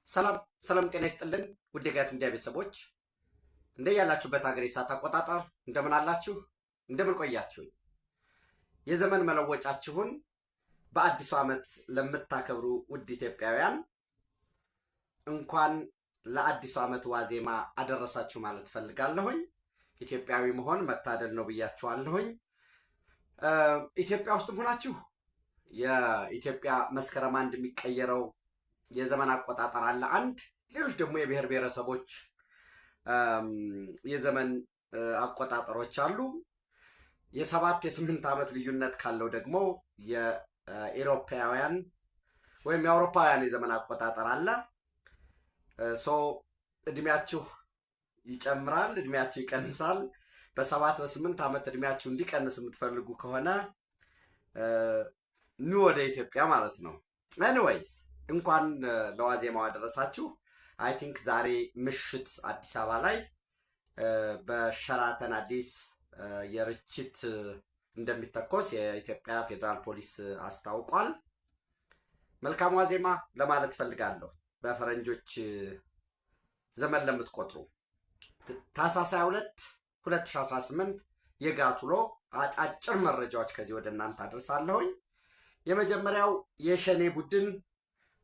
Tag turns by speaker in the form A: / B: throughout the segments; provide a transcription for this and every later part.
A: ሰላም ሰላም፣ ጤና ይስጥልን ውድ የጋት ሚዲያ ቤተሰቦች እንደያላችሁበት ሀገር የሰዓት አቆጣጠር እንደምን አላችሁ? እንደምን ቆያችሁ? የዘመን መለወጫችሁን በአዲሱ ዓመት ለምታከብሩ ውድ ኢትዮጵያውያን እንኳን ለአዲሱ ዓመት ዋዜማ አደረሳችሁ ማለት ፈልጋለሁኝ። ኢትዮጵያዊ መሆን መታደል ነው ብያችኋለሁኝ። ኢትዮጵያ ውስጥም ሆናችሁ የኢትዮጵያ መስከረም አንድ የሚቀየረው የዘመን አቆጣጠር አለ አንድ። ሌሎች ደግሞ የብሔር ብሔረሰቦች የዘመን አቆጣጠሮች አሉ። የሰባት የስምንት ዓመት ልዩነት ካለው ደግሞ የኢሮፓውያን ወይም የአውሮፓውያን የዘመን አቆጣጠር አለ። ሶ እድሜያችሁ ይጨምራል፣ እድሜያችሁ ይቀንሳል። በሰባት በስምንት ዓመት እድሜያችሁ እንዲቀንስ የምትፈልጉ ከሆነ ኑ ወደ ኢትዮጵያ ማለት ነው። ኤኒዌይስ እንኳን ለዋዜማው አደረሳችሁ። አይ ቲንክ ዛሬ ምሽት አዲስ አበባ ላይ በሸራተን አዲስ የርችት እንደሚተኮስ የኢትዮጵያ ፌዴራል ፖሊስ አስታውቋል። መልካም ዋዜማ ለማለት ፈልጋለሁ። በፈረንጆች ዘመን ለምትቆጥሩ ታህሳስ 22 2018 የጋት ውሎ አጫጭር መረጃዎች ከዚህ ወደ እናንተ አድርሳለሁኝ። የመጀመሪያው የሸኔ ቡድን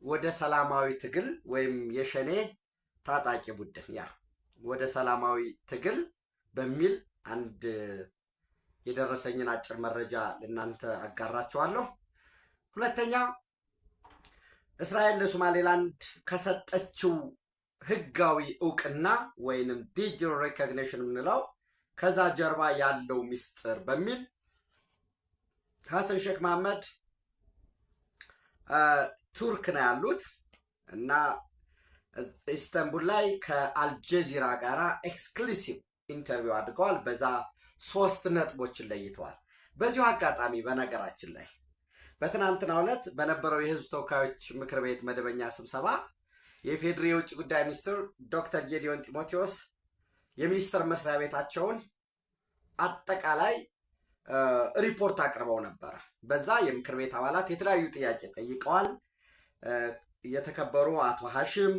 A: ወደ ሰላማዊ ትግል ወይም የሸኔ ታጣቂ ቡድን ወደ ሰላማዊ ትግል በሚል አንድ የደረሰኝን አጭር መረጃ ለእናንተ አጋራችኋለሁ። ሁለተኛ እስራኤል ለሶማሌላንድ ከሰጠችው ህጋዊ እውቅና ወይንም ዲጂታል ሪኮግኒሽን የምንለው ከዛ ጀርባ ያለው ሚስጥር በሚል ሐሰን ሼክ መሐመድ ቱርክ ነው ያሉት እና ኢስታንቡል ላይ ከአልጀዚራ ጋራ ኤክስክሉሲቭ ኢንተርቪው አድርገዋል። በዛ 3 ነጥቦችን ለይተዋል። በዚሁ አጋጣሚ በነገራችን ላይ በትናንትናው ዕለት በነበረው የህዝብ ተወካዮች ምክር ቤት መደበኛ ስብሰባ የፌዴሪ የውጭ ጉዳይ ሚኒስትር ዶክተር ጌዲዮን ጢሞቴዎስ የሚኒስትር መስሪያ ቤታቸውን አጠቃላይ ሪፖርት አቅርበው ነበር። በዛ የምክር ቤት አባላት የተለያዩ ጥያቄ ጠይቀዋል። የተከበሩ አቶ ሀሽም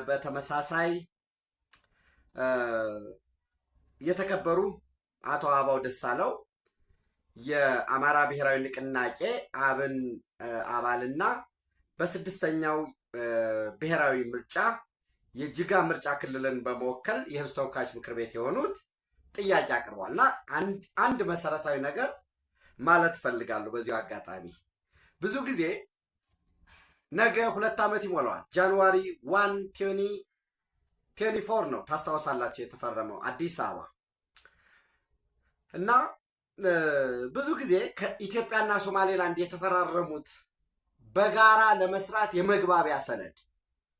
A: በተመሳሳይ የተከበሩ አቶ አበባው ደሳለው የአማራ ብሔራዊ ንቅናቄ አብን አባልና በ6ኛው ብሔራዊ ምርጫ የጅጋ ምርጫ ክልልን በመወከል የህዝብ ተወካዮች ምክር ቤት የሆኑት ጥያቄ አቅርቧል እና አንድ መሰረታዊ ነገር ማለት ፈልጋለሁ። በዚሁ አጋጣሚ ብዙ ጊዜ ነገ 2 ዓመት ይሞላዋል። ጃንዋሪ 1 2024 ነው ታስታውሳላችሁ የተፈረመው አዲስ አበባ እና ብዙ ጊዜ ከኢትዮጵያና ሶማሌላንድ የተፈራረሙት በጋራ ለመስራት የመግባቢያ ሰነድ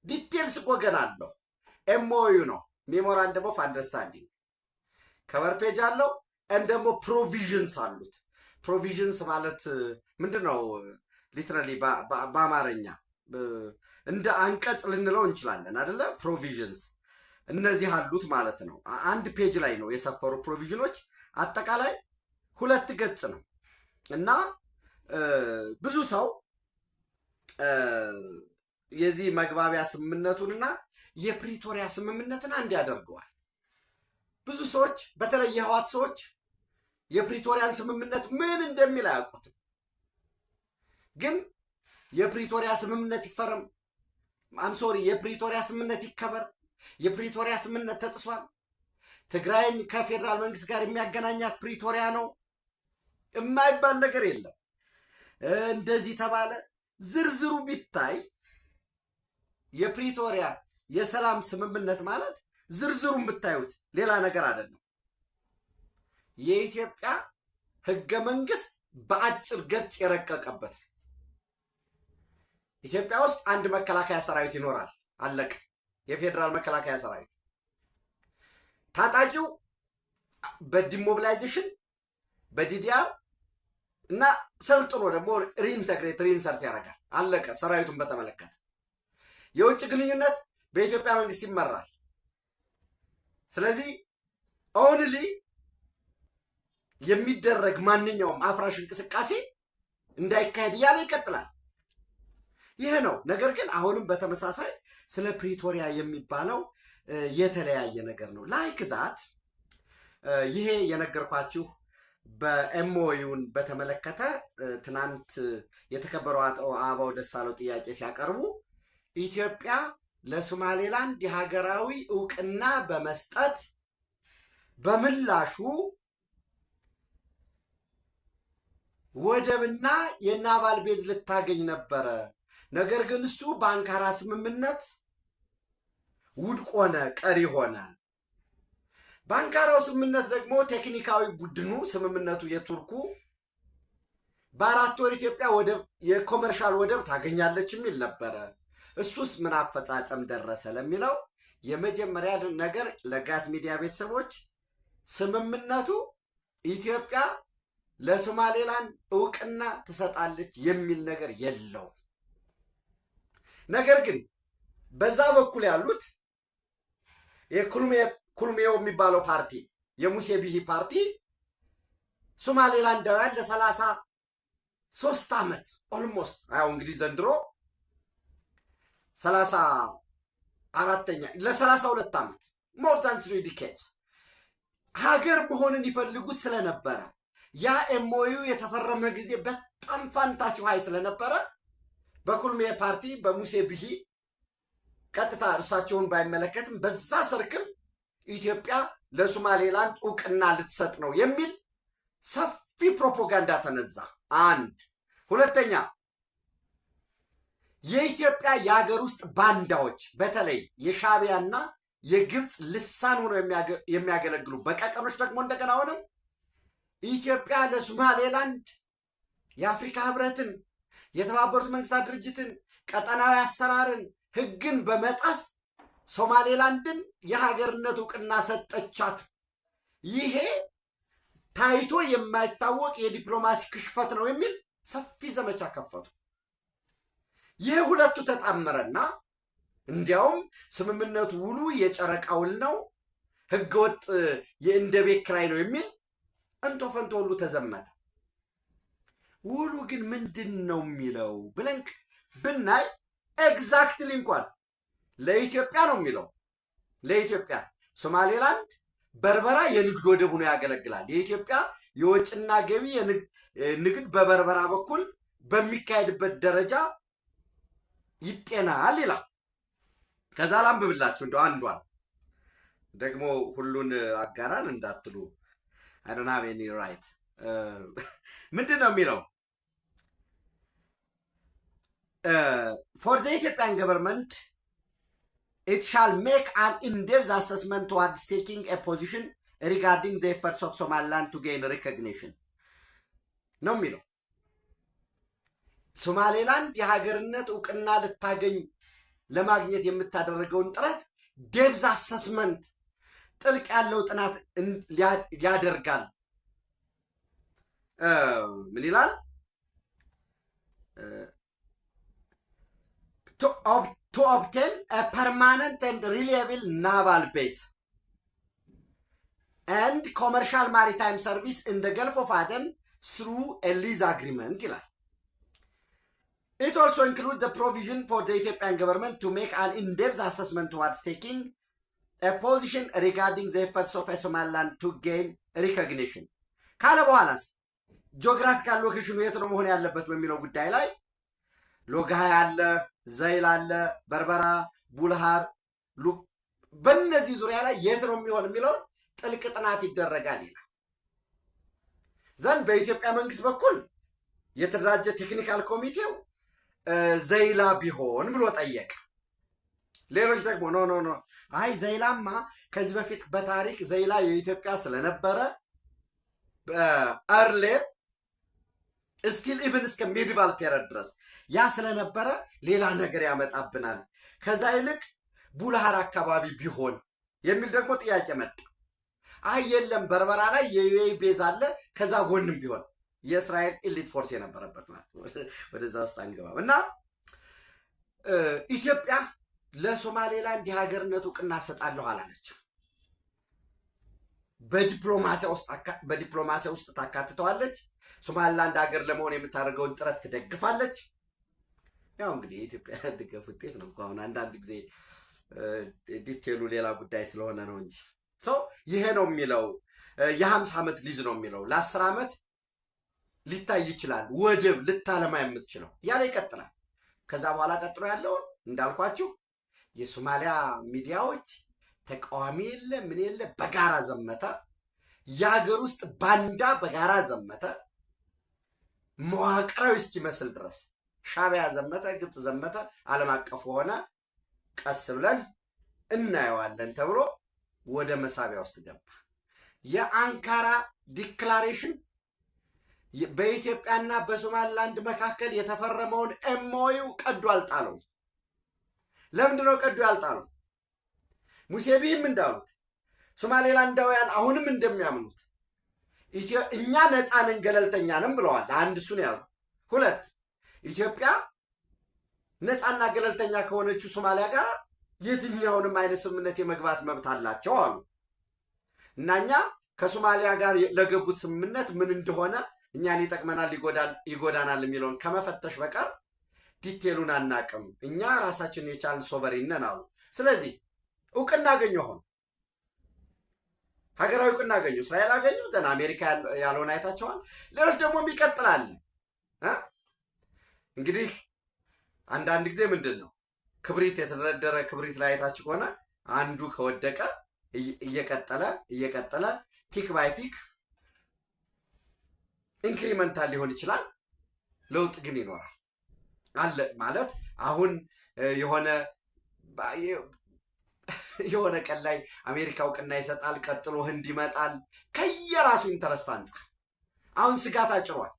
A: ዲቴልስ እኮ ገና አለው። ኤምኦዩ ነው ሜሞራንደም ኦፍ አንደርስታንዲንግ ከቨር ፔጅ አለው። ደግሞ ፕሮቪዥንስ አሉት። ፕሮቪዥንስ ማለት ምንድን ነው? ሊትራሊ በአማርኛ እንደ አንቀጽ ልንለው እንችላለን አይደለ? ፕሮቪዥንስ እነዚህ አሉት ማለት ነው። አንድ ፔጅ ላይ ነው የሰፈሩ ፕሮቪዥኖች። አጠቃላይ 2 ገጽ ነው እና ብዙ ሰው የዚህ መግባቢያ ስምምነቱንና የፕሪቶሪያ ስምምነትን አንድ ያደርገዋል። ብዙ ሰዎች በተለይ የህወሓት ሰዎች የፕሪቶሪያን ስምምነት ምን እንደሚል አያውቁትም። ግን የፕሪቶሪያ ስምምነት ይፈረም፣ የፕሪቶሪያ ስምምነት ይከበር፣ የፕሪቶሪያ ስምምነት ተጥሷል፣ ትግራይን ከፌዴራል መንግስት ጋር የሚያገናኛት ፕሪቶሪያ ነው የማይባል ነገር የለም። እንደዚህ ተባለ። ዝርዝሩ ቢታይ የፕሪቶሪያ የሰላም ስምምነት ማለት ዝርዝሩን ብታዩት ሌላ ነገር አይደለም። የኢትዮጵያ ህገ መንግስት በአጭር ገጽ የረቀቀበት ነው። ኢትዮጵያ ውስጥ አንድ መከላከያ ሰራዊት ይኖራል፣ አለቀ። የፌዴራል መከላከያ ሰራዊት ታጣቂው በዲሞቢላይዜሽን በዲዲአር እና ሰልጥኖ ደግሞ ሪኢንተግሬት ሪኢንሰርት ያደርጋል፣ አለቀ። ሰራዊቱን በተመለከተ የውጭ ግንኙነት በኢትዮጵያ መንግስት ይመራል። ስለዚህ ኦንሊ የሚደረግ ማንኛውም አፍራሽ እንቅስቃሴ እንዳይካሄድ እያለ ይቀጥላል። ይሄ ነው። ነገር ግን አሁንም በተመሳሳይ ስለ ፕሪቶሪያ የሚባለው የተለያየ ነገር ነው። ላይክ ዛት ይሄ የነገርኳችሁ በኤምኦዩን በተመለከተ ትናንት የተከበረው አቶ አበባው ደሳለው ጥያቄ ሲያቀርቡ ኢትዮጵያ ለሶማሌላንድ የሀገራዊ እውቅና በመስጠት በምላሹ ወደብና የናቫል ቤዝ ልታገኝ ነበረ። ነገር ግን እሱ በአንካራ ስምምነት ውድቅ ሆነ፣ ቀሪ ሆነ። በአንካራው ስምምነት ደግሞ ቴክኒካዊ ቡድኑ ስምምነቱ የቱርኩ በ4 ወር ኢትዮጵያ ወደብ የኮመርሻል ወደብ ታገኛለች የሚል ነበረ። እሱስ ምን አፈጻጸም ደረሰ ለሚለው የመጀመሪያ ነገር ለጋት ሚዲያ ቤተሰቦች ስምምነቱ ኢትዮጵያ ለሶማሌላንድ እውቅና ትሰጣለች የሚል ነገር የለውም። ነገር ግን በዛ በኩል ያሉት የኩልሜዮ የሚባለው ፓርቲ የሙሴ ቢሂ ፓርቲ ሶማሌላንዳውያን ለ33 ዓመት ኦልሞስት ያው እንግዲህ ዘንድሮ 34ኛ ለ32 ዓመት ሞር ዛን 3 ዲኬድስ ሀገር መሆንን ይፈልጉት ስለነበረ ያ ኤምኦዩ የተፈረመ ጊዜ በጣም ፋንታሲው ሃይ ስለነበረ በኩልሜ ፓርቲ በሙሴ ቢሂ ቀጥታ እርሳቸውን ባይመለከትም በዛ ሰርክል ኢትዮጵያ ለሶማሌላንድ እውቅና ልትሰጥ ነው የሚል ሰፊ ፕሮፓጋንዳ ተነዛ። አንድ ሁለተኛ የኢትዮጵያ የሀገር ውስጥ ባንዳዎች በተለይ የሻዕቢያና የግብፅ ልሳን ሆነው የሚያገለግሉ በቀቀኖች ደግሞ እንደገና አሁንም ኢትዮጵያ ለሶማሌላንድ የአፍሪካ ህብረትን፣ የተባበሩት መንግስታት ድርጅትን፣ ቀጠናዊ አሰራርን፣ ህግን በመጣስ ሶማሌላንድን የሀገርነት እውቅና ሰጠቻት። ይሄ ታይቶ የማይታወቅ የዲፕሎማሲ ክሽፈት ነው የሚል ሰፊ ዘመቻ ከፈቱ። ይህ ሁለቱ ተጣመረና እንዲያውም ስምምነቱ ውሉ የጨረቃ ውል ነው፣ ህገወጥ የእንደ ቤት ኪራይ ነው የሚል እንቶ ፈንቶ ሁሉ ተዘመተ። ውሉ ግን ምንድን ነው የሚለው ብለን ብናይ ኤግዛክትሊ እንኳን ለኢትዮጵያ ነው የሚለው። ለኢትዮጵያ ሶማሌላንድ በርበራ የንግድ ወደብ ሆኖ ያገለግላል። የኢትዮጵያ የወጭና ገቢ ንግድ በበርበራ በኩል በሚካሄድበት ደረጃ ይጤናል ይላል። ከዛ ላንብብላችሁ እንደው አንዷን ደግሞ ሁሉን አጋራን እንዳትሉ I don't have any right ምንድን ነው የሚለው for the Ethiopian government it shall make an in-depth assessment towards taking a position regarding the efforts of Somaliland to gain recognition ነው የሚለው። ሶማሌላንድ የሀገርነት እውቅና ልታገኝ ለማግኘት የምታደርገውን ጥረት ዴፕዝ አሰስመንት ጥልቅ ያለው ጥናት ያደርጋል። ምን ይላል? to obtain a permanent and reliable naval base and commercial maritime service in the Gulf of Aden through a lease agreement ይላል። It also includes the provision for the Ethiopian government to make an in-depth assessment towards taking a position regarding the efforts of a Somaliland to gain recognition ካለ በኋላስ ጂኦግራፊካል ሎኬሽኑ የት ነው መሆን ያለበት በሚለው ጉዳይ ላይ ሎጋሃ አለ፣ ዘይል አለ፣ በርበራ፣ ቡልሃር በእነዚህ ዙሪያ ላይ የት ነው የሚሆን የሚለውን ጥልቅ ጥናት ይደረጋል ይላል። ዘንድ በኢትዮጵያ መንግስት በኩል የተደራጀ ቴክኒካል ኮሚቴው ዘይላ ቢሆን ብሎ ጠየቀ። ሌሎች ደግሞ ኖ አይ ዘይላማ ከዚህ በፊት በታሪክ ዘይላ የኢትዮጵያ ስለነበረ አርሌ ስቲል ኢቭን እስከ ሜዲቫል ፔሪድ ድረስ ያ ስለነበረ ሌላ ነገር ያመጣብናል፣ ከዛ ይልቅ ቡልሃር አካባቢ ቢሆን የሚል ደግሞ ጥያቄ መጣ። አይ የለም በርበራ ላይ የዩኤኢ ቤዝ አለ፣ ከዛ ጎንም ቢሆን የእስራኤል ኤሊት ፎርስ የነበረበት ማለት ወደዛ ውስጥ አንገባም። እና ኢትዮጵያ ለሶማሌላንድ የሀገርነት እውቅና ሰጣለሁ አላለችም። በዲፕሎማሲያ ውስጥ ታካትተዋለች። ሶማሌላንድ ሀገር ለመሆን የምታደርገውን ጥረት ትደግፋለች። ያው እንግዲህ የኢትዮጵያ ድጋፍ ውጤት ነው። አሁን አንዳንድ ጊዜ ዲቴሉ ሌላ ጉዳይ ስለሆነ ነው እንጂ ሰው ይሄ ነው የሚለው የ50 ዓመት ሊዝ ነው የሚለው ለ10 ዓመት ሊታይ ይችላል። ወደብ ልታለማ የምትችለው ያለ ይቀጥላል። ከዛ በኋላ ቀጥሎ ያለውን እንዳልኳችሁ የሶማሊያ ሚዲያዎች ተቃዋሚ የለ ምን የለ በጋራ ዘመተ። የሀገር ውስጥ ባንዳ በጋራ ዘመተ። መዋቅራዊ እስኪመስል ድረስ ሻዕቢያ ዘመተ፣ ግብፅ ዘመተ፣ ዓለም አቀፍ ሆነ። ቀስ ብለን እናየዋለን ተብሎ ወደ መሳቢያ ውስጥ ገባ። የአንካራ ዲክላሬሽን በኢትዮጵያና በሶማሊላንድ መካከል የተፈረመውን ኤምኦዩ ቀዶ አልጣለው። ለምንድነው ቀዶ ያልጣለው? ሙሴቢህም እንዳሉት ሶማሌላንዳውያን አሁንም እንደሚያምኑት እኛ ነፃ ነን ገለልተኛ ነን ብለዋል። አንድ እሱን ያዙ። ሁለት ኢትዮጵያ ነፃና ገለልተኛ ከሆነችው ሶማሊያ ጋር የትኛውንም አይነት ስምምነት የመግባት መብት አላቸው አሉ እና እኛ ከሶማሊያ ጋር ለገቡት ስምምነት ምን እንደሆነ እኛን ይጠቅመናል ይጎዳናል የሚለውን ከመፈተሽ በቀር ዲቴሉን አናቅም። እኛ ራሳችንን የቻልን ሶቨሬን ነን አሉ። ስለዚህ እውቅና አገኙ። አሁን ሀገራዊ እውቅና አገኙ። እስራኤል አገኙ። ዘና አሜሪካ ያለውን አይታቸዋል። ሌሎች ደግሞ ይቀጥላል። እንግዲህ አንዳንድ ጊዜ ምንድን ነው ክብሪት የተደረደረ ክብሪት ላይ አይታችሁ ከሆነ አንዱ ከወደቀ እየቀጠለ ቲክ ባይ ቲክ ኢንክሪመንታል ሊሆን ይችላል። ለውጥ ግን ይኖራል አለ ማለት አሁን የሆነ ቀን ላይ አሜሪካ እውቅና ይሰጣል፣ ቀጥሎ ህንድ ይመጣል። ከየራሱ ኢንተረስት አንጻር አሁን ስጋት አጭሯል።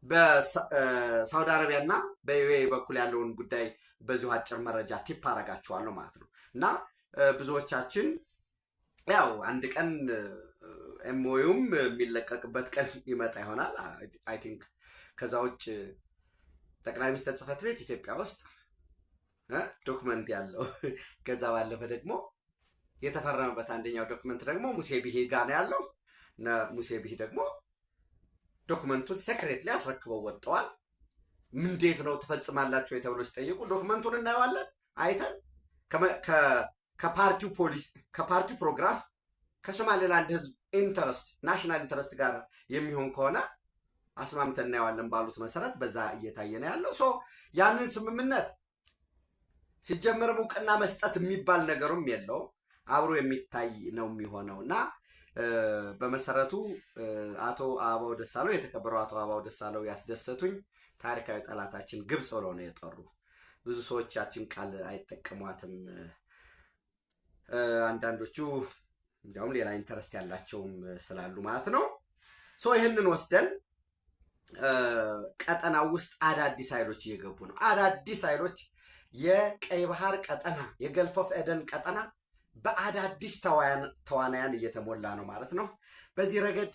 A: በሳውዲ አረቢያና በዩኤኢ በኩል ያለውን ጉዳይ በዚሁ አጭር መረጃ ቲፕ አረጋችኋለሁ ማለት ነው እና ብዙዎቻችን ያው አንድ ቀን ኤምኦዩም የሚለቀቅበት ቀን ይመጣ ይሆናል አይ ቲንክ። ከዛ ውጭ ጠቅላይ ሚኒስትር ጽሕፈት ቤት ኢትዮጵያ ውስጥ ዶክመንት ያለው ከዛ ባለፈ ደግሞ የተፈረመበት አንደኛው ዶክመንት ደግሞ ሙሴቢሂ ጋር ነው ያለው። ሙሴቢሂ ደግሞ ዶክመንቱን ሴክሬትሊ አስረክበው ወጥተዋል። እንዴት ነው ትፈጽማላችሁ የተብሎ ሲጠይቁ ዶክመንቱን እናየዋለን አይተን ከፓርቲው ፖሊሲ ከፓርቲው ፕሮግራም ከሶማሌላንድ ህዝብ ኢንተረስት ናሽናል ኢንተረስት ጋር የሚሆን ከሆነ አስማምተን እናየዋለን ባሉት መሰረት በዛ እየታየ ነው ያለው። ያንን ስምምነት ሲጀመር እውቅና መስጠት የሚባል ነገርም የለውም፣ አብሮ የሚታይ ነው የሚሆነው እና በመሰረቱ አቶ አበባው ደሳለው የተከበረው አቶ አበባው ደሳለው ያስደሰቱኝ ታሪካዊ ጠላታችን ግብፅ ብለው ነው የጠሩ። ብዙ ሰዎች ያችን ቃል አይጠቀሟትም። አንዳንዶቹ እንዲያውም ሌላ ኢንተረስት ያላቸውም ስላሉ ማለት ነው። ይህንን ወስደን ቀጠናው ውስጥ አዳዲስ ኃይሎች እየገቡ ነው። አዳዲስ ኃይሎች የቀይ ባህር ቀጠና የገልፍ ኦፍ ኤደን ቀጠና በአዳዲስ ተዋናያን እየተሞላ ነው ማለት ነው። በዚህ ረገድ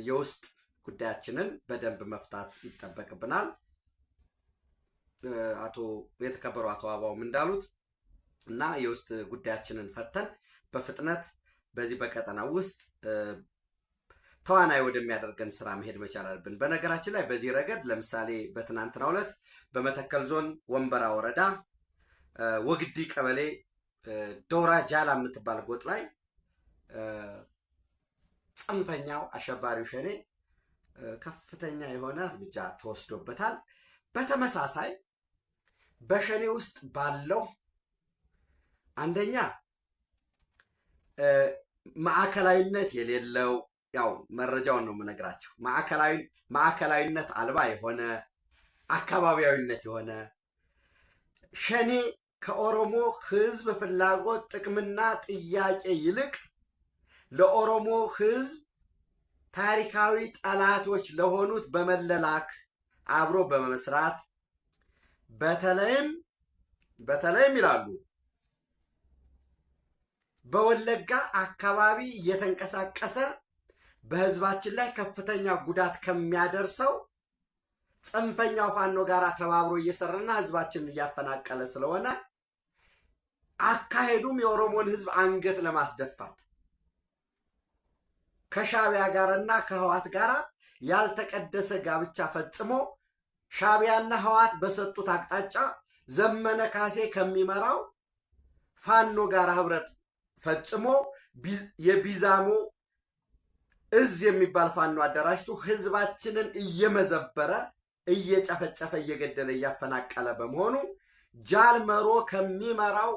A: የውስጥ ጉዳያችንን በደንብ መፍታት ይጠበቅብናል። የተከበሩ አቶ አበባውም እንዳሉት እና የውስጥ ጉዳያችንን ፈተን በፍጥነት በዚህ በቀጠና ውስጥ ተዋናይ ወደሚያደርገን ስራ መሄድ መቻል አለብን። በነገራችን ላይ በዚህ ረገድ ለምሳሌ በትናንትናው ዕለት በመተከል ዞን ወንበራ ወረዳ ወግዲ ቀበሌ ዶራ ጃላ የምትባል ጎጥ ላይ ጽንፈኛው አሸባሪው ሸኔ ከፍተኛ የሆነ እርምጃ ተወስዶበታል። በተመሳሳይ በሸኔ ውስጥ ባለው አንደኛ ማዕከላዊነት የሌለው ያው መረጃውን ነው የምነግራቸው። ማዕከላዊነት አልባ የሆነ አካባቢያዊነት የሆነ ሸኔ ከኦሮሞ ሕዝብ ፍላጎት ጥቅምና ጥያቄ ይልቅ ለኦሮሞ ሕዝብ ታሪካዊ ጠላቶች ለሆኑት በመለላክ አብሮ በመመስራት በተለይም ይላሉ በወለጋ አካባቢ እየተንቀሳቀሰ በህዝባችን ላይ ከፍተኛ ጉዳት ከሚያደርሰው ጽንፈኛው ፋኖ ጋር ተባብሮ እየሰራና ህዝባችንን እያፈናቀለ ስለሆነ አካሄዱም የኦሮሞን ህዝብ አንገት ለማስደፋት ከሻዕቢያ ጋርና ከህዋት ጋር ያልተቀደሰ ጋብቻ ፈጽሞ ሻዕቢያና ህወሓት በሰጡት አቅጣጫ ዘመነ ካሴ ከሚመራው ፋኖ ጋር ህብረት ፈጽሞ የቢዛሞ እዝ የሚባል ፋኖ አደራጅቶ ህዝባችንን እየመዘበረ እየጨፈጨፈ እየገደለ እያፈናቀለ በመሆኑ ጃልመሮ ከሚመራው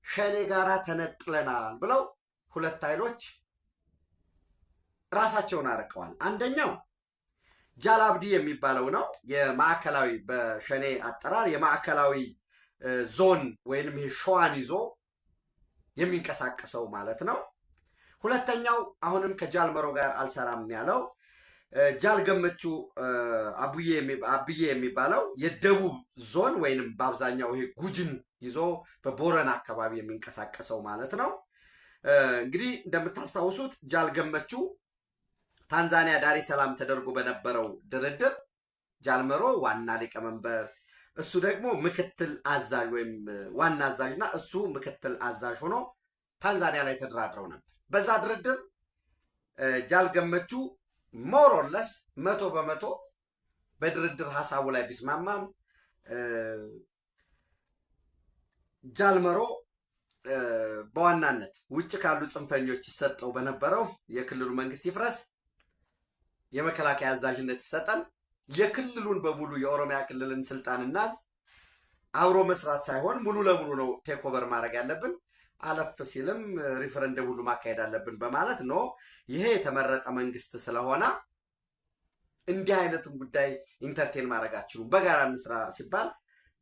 A: ሸኔ ጋራ ተነጥለናል ብለው ሁለት ኃይሎች ራሳቸውን አርቀዋል። አንደኛው ጃልአብዲ የሚባለው ነው፣ የማዕከላዊ በሸኔ አጠራር የማዕከላዊ ዞን ወይንም ይሄ ሸዋን ይዞ የሚንቀሳቀሰው ማለት ነው። ሁለተኛው አሁንም ከጃልመሮ ጋር አልሰራም ያለው ጃልገመቹ አብዬ የሚባለው የደቡብ ዞን ወይንም በአብዛኛው ይሄ ጉጅን ይዞ በቦረና አካባቢ የሚንቀሳቀሰው ማለት ነው። እንግዲህ እንደምታስታውሱት ጃልገመቹ ታንዛኒያ ዳሬ ሰላም ተደርጎ በነበረው ድርድር ጃልመሮ ዋና ሊቀመንበር፣ እሱ ደግሞ ምክትል አዛዥ ወይም ዋና አዛዥና እሱ ምክትል አዛዥ ሆኖ ታንዛኒያ ላይ ተደራድረው ነበር። በዛ ድርድር ጃልገመቹ ሞሮለስ 100% በድርድር ሀሳቡ ላይ ቢስማማም ጃልመሮ በዋናነት ውጭ ካሉ ጽንፈኞች ይሰጠው በነበረው የክልሉ መንግስት ይፍረስ፣ የመከላከያ አዛዥነት ይሰጠን፣ የክልሉን በሙሉ የኦሮሚያ ክልልን ስልጣን እናዝ፣ አብሮ መስራት ሳይሆን ሙሉ ለሙሉ ነው ቴክኦቨር ማድረግ ያለብን፣ አለፍ ሲልም ሪፈረንደም ሁሉ ማካሄድ አለብን በማለት ነው። ይሄ የተመረጠ መንግስት ስለሆነ እንዲህ አይነትም ጉዳይ ኢንተርቴን ማድረግ አትችሉም፣ በጋራ እንስራ ሲባል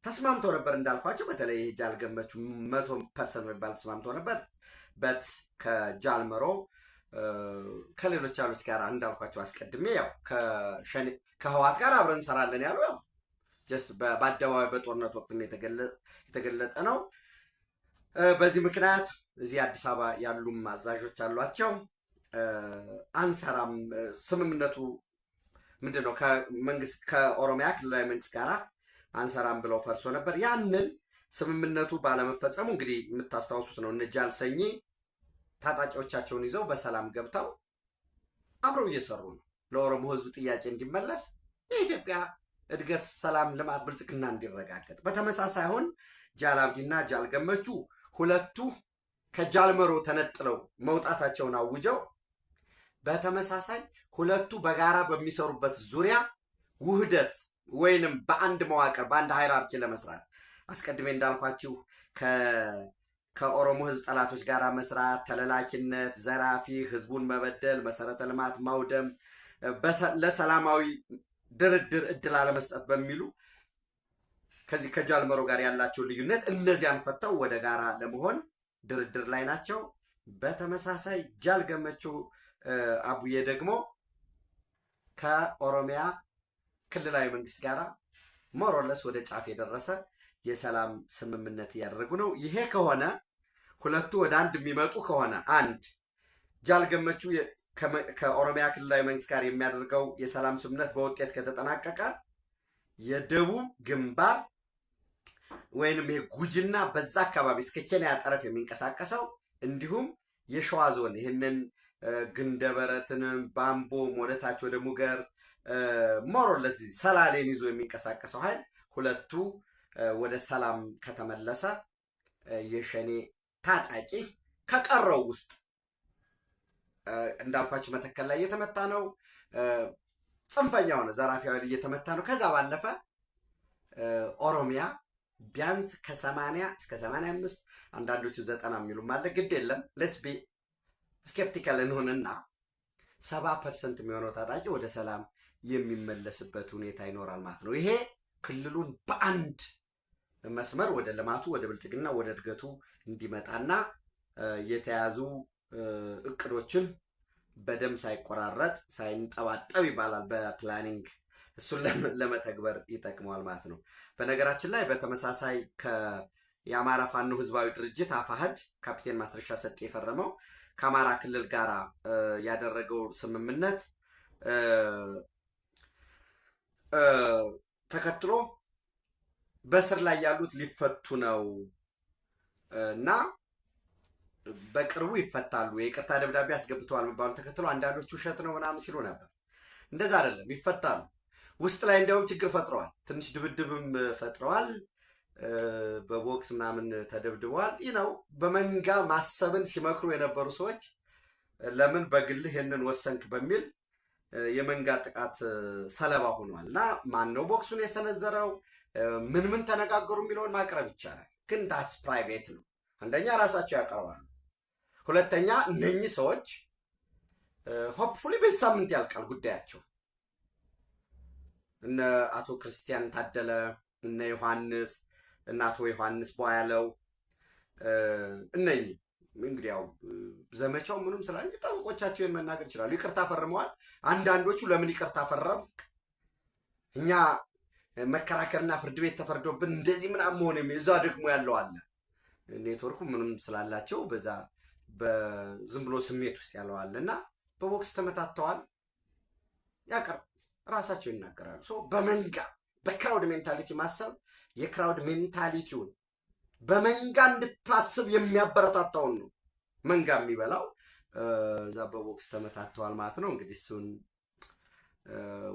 A: ተስማምተው ነበር። እንዳልኳቸው በተለይ ጃልገመቹ 100% የሚባል ተስማምተው ነበር። በት ከጃልመሮ ከሌሎች ያሉት ጋር እንዳልኳቸው አስቀድሜ ያው ከህወሓት ጋር አብረን እንሰራለን ያሉ ያው ጀስት በአደባባይ በጦርነት ወቅት የተገለጠ ነው። በዚህ ምክንያት እዚህ አዲስ አበባ ያሉም አዛዦች አሏቸው። አንሰራም ስምምነቱ ምንድነው ከመንግስት ከኦሮሚያ ክልላዊ መንግስት ጋር አንሰራም ብለው ፈርሶ ነበር። ያንን ስምምነቱ ባለመፈጸሙ እንግዲህ የምታስታውሱት ነው እነ ጃልሰኝ ታጣቂዎቻቸውን ይዘው በሰላም ገብተው አብረው እየሰሩ ነው። ለኦሮሞ ህዝብ ጥያቄ እንዲመለስ የኢትዮጵያ እድገት፣ ሰላም፣ ልማት፣ ብልጽግና እንዲረጋገጥ። በተመሳሳይ አሁን ጃልአብዲና ጃልገመቹ ሁለቱ ከጃልመሮ ተነጥለው መውጣታቸውን አውጀው በተመሳሳይ ሁለቱ በጋራ በሚሰሩበት ዙሪያ ውህደት ወይንም በአንድ መዋቅር በአንድ ሃይራርኪ ለመስራት አስቀድሜ እንዳልኳችሁ ከኦሮሞ ህዝብ ጠላቶች ጋር መስራት፣ ተለላኪነት፣ ዘራፊ፣ ህዝቡን መበደል፣ መሰረተ ልማት ማውደም፣ ለሰላማዊ ድርድር እድል አለመስጠት በሚሉ ከዚህ ከጃልመሮ ጋር ያላቸው ልዩነት እነዚያን ፈተው ወደ ጋራ ለመሆን ድርድር ላይ ናቸው። በተመሳሳይ ጃልገመቹ አቡዬ ደግሞ ከኦሮሚያ ክልላዊ መንግስት ጋር ሞሮለስ ወደ ጫፍ የደረሰ የሰላም ስምምነት እያደረጉ ነው። ይሄ ከሆነ ሁለቱ ወደ አንድ የሚመጡ ከሆነ አንድ ጃልገመቹ ከኦሮሚያ ክልላዊ መንግስት ጋር የሚያደርገው የሰላም ስምምነት በውጤት ከተጠናቀቀ የደቡብ ግንባር ወይንም የጉጅና በዛ አካባቢ እስከ ኬንያ ጠረፍ የሚንቀሳቀሰው እንዲሁም የሸዋ ዞን ይህንን ግንደበረትን ባምቦ ወደታች ወደ ሙገር ሞሮለስ ሰላሌን ይዞ የሚንቀሳቀሰው ኃይል ሁለቱ ወደ ሰላም ከተመለሰ የሸኔ ታጣቂ ከቀረው ውስጥ እንዳልኳችሁ መተከል ላይ እየተመታ ነው። ጽንፈኛ ሆነ ዘራፊ ኃይል እየተመታ ነው። ከዛ ባለፈ ኦሮሚያ ቢያንስ ከ80 እስከ 85 አንዳንዶቹ 90 የሚሉም አለ። ግድ የለም ሌትስ ቢ ስኬፕቲካል እንሆንና 70% የሚሆነው ታጣቂ ወደ ሰላም የሚመለስበት ሁኔታ ይኖራል ማለት ነው። ይሄ ክልሉን በአንድ መስመር ወደ ልማቱ፣ ወደ ብልጽግና፣ ወደ እድገቱ እንዲመጣና የተያዙ እቅዶችን በደም ሳይቆራረጥ ሳይንጠባጠብ ይባላል በፕላኒንግ እሱን ለመተግበር ይጠቅመዋል ማለት ነው። በነገራችን ላይ በተመሳሳይ የአማራ ፋኖ ህዝባዊ ድርጅት አፋሕድ ካፒቴን ማስረሻ ሰጤ የፈረመው ከአማራ ክልል ጋር ያደረገው ስምምነት ተከትሎ በስር ላይ ያሉት ሊፈቱ ነው እና በቅርቡ ይፈታሉ፣ የይቅርታ ደብዳቤ አስገብተዋል መባሉን ተከትሎ አንዳንዶች ውሸት ነው ምናምን ሲሉ ነበር። እንደዛ አይደለም፣ ይፈታሉ። ውስጥ ላይ እንዲያውም ችግር ፈጥረዋል። ትንሽ ድብድብም ፈጥረዋል። በቦክስ ምናምን ተደብድበዋል። ይህ ነው በመንጋ ማሰብን ሲመክሩ የነበሩ ሰዎች ለምን በግልህ ይህንን ወሰንክ በሚል የመንጋ ጥቃት ሰለባ ሆኗል። እና ማን ነው ቦክሱን የሰነዘረው ምን ተነጋገሩ የሚለውን ማቅረብ ይቻላል። ግን ዳትስ ፕራይቬት ነው። አንደኛ ራሳቸው ያቀርባሉ። ሁለተኛ እነኚህ ሰዎች ሆፕፉሊ በዚህ ሳምንት ያልቃል ጉዳያቸው። እነ አቶ ክርስቲያን ታደለ እነ ዮሐንስ እና አቶ ዮሐንስ ቧያለው እነኚህ እንግዲህ ያው ዘመቻው ምንም ስላለ ጠበቆቻቸውን መናገር ይችላሉ። ይቅርታ ፈርመዋል። አንዳንዶቹ ለምን ይቅርታ ፈረምክ እኛ መከራከርና ፍርድ ቤት ተፈርዶብን እንደዚህ ምናምን መሆን እዛ ደግሞ ያለው አለ። ኔትወርኩ ምንም ስላላቸው በዛ በዝም ብሎ ስሜት ውስጥ ያለው አለ እና በቦክስ ተመታተዋል። ያቀርብ ራሳቸው ይናገራሉ። በመንጋ በክራውድ ሜንታሊቲ ማሰብ የክራውድ ሜንታሊቲውን በመንጋ እንድታስብ የሚያበረታታውን ነው መንጋ የሚበላው። እዛ በቦክስ ተመታተዋል ማለት ነው። እንግዲህ እሱን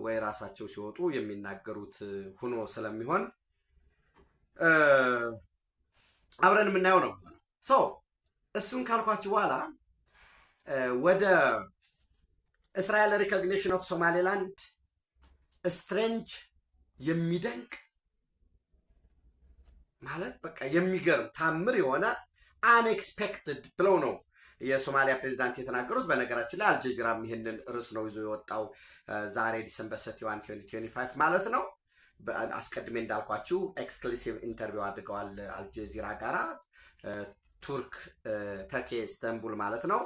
A: ወይ ራሳቸው ሲወጡ የሚናገሩት ሆኖ ስለሚሆን አብረን የምናየው ነው። እሱን ካልኳችሁ በኋላ ወደ እስራኤል ሪኮግኒሽን ኦፍ ሶማሌላንድ ስትሬንጅ የሚደንቅ ማለት በቃ የሚገርም ታምር የሆነ አንኤክስፔክትድ ብለው ነው የሶማሊያ ፕሬዚዳንት የተናገሩት። በነገራችን ላይ አልጀዚራም ይህንን ርዕስ ነው ይዞ የወጣው ዛሬ ዲሰምበር 31 2025 ማለት ነው። አስቀድሜ እንዳልኳችሁ ኤክስክሉሲቭ ኢንተርቪው አድርገዋል አልጀዚራ ጋራ ተርኪ ኢስታንቡል ማለት ነው።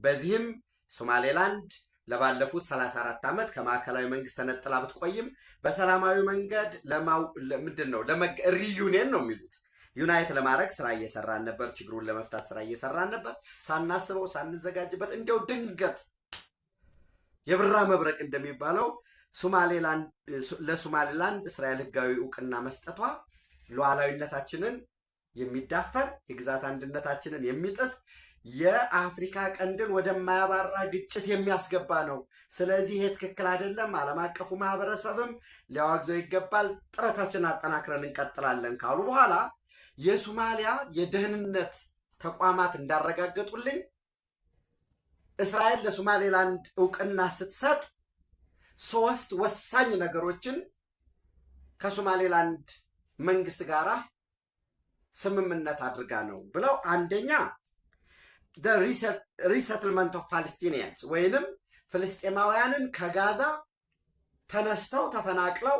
A: በዚህም ሶማሌላንድ ለባለፉት 34 ዓመት ከማዕከላዊ መንግስት ተነጥላ ብትቆይም በሰላማዊ መንገድ ምንድነው ሪዩኒየን ነው የሚሉት ዩናይት ለማድረግ ስራ እየሰራን ነበር። ችግሩን ለመፍታት ስራ እየሰራን ነበር። ሳናስበው ሳንዘጋጅበት እንደው ድንገት የብራ መብረቅ እንደሚባለው ለሶማሌላንድ እስራኤል ህጋዊ እውቅና መስጠቷ ሉዓላዊነታችንን የሚዳፈር የግዛት አንድነታችንን የሚጥስ የአፍሪካ ቀንድን ወደማያባራ ግጭት የሚያስገባ ነው። ስለዚህ ይሄ ትክክል አይደለም፣ ዓለም አቀፉ ማህበረሰብም ሊያወግዘው ይገባል፣ ጥረታችንን አጠናክረን እንቀጥላለን ካሉ በኋላ የሶማሊያ የደህንነት ተቋማት እንዳረጋገጡልኝ እስራኤል ለሶማሌላንድ እውቅና ስትሰጥ 3 ወሳኝ ነገሮችን ከሶማሌላንድ መንግስት ጋር ስምምነት አድርጋ ነው ብለው፣ አንደኛ the resettlement of Palestinians ወይንም ፍልስጤማውያንን ከጋዛ ተነስተው ተፈናቅለው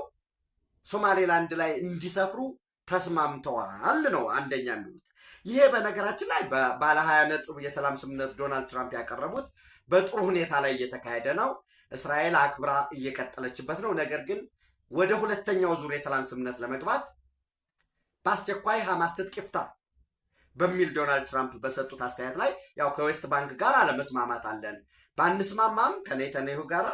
A: ሶማሌላንድ ላይ እንዲሰፍሩ ተስማምተዋል ነው አንደኛ የሚሉት። ይሄ በነገራችን ላይ ባለ 20 ነጥብ የሰላም ስምምነት ዶናልድ ትራምፕ ያቀረቡት በጥሩ ሁኔታ ላይ እየተካሄደ ነው። እስራኤል አክብራ እየቀጠለችበት ነው። ነገር ግን ወደ ሁለተኛው ዙር የሰላም ስምምነት ለመግባት በአስቸኳይ ሐማስ ትጥቅ ይፍታ በሚል ዶናልድ ትራምፕ በሰጡት አስተያየት ላይ ያው ከዌስት ባንክ ጋር አለመስማማት አለን፣ ባንስማማም ከኔታንያሁ ጋር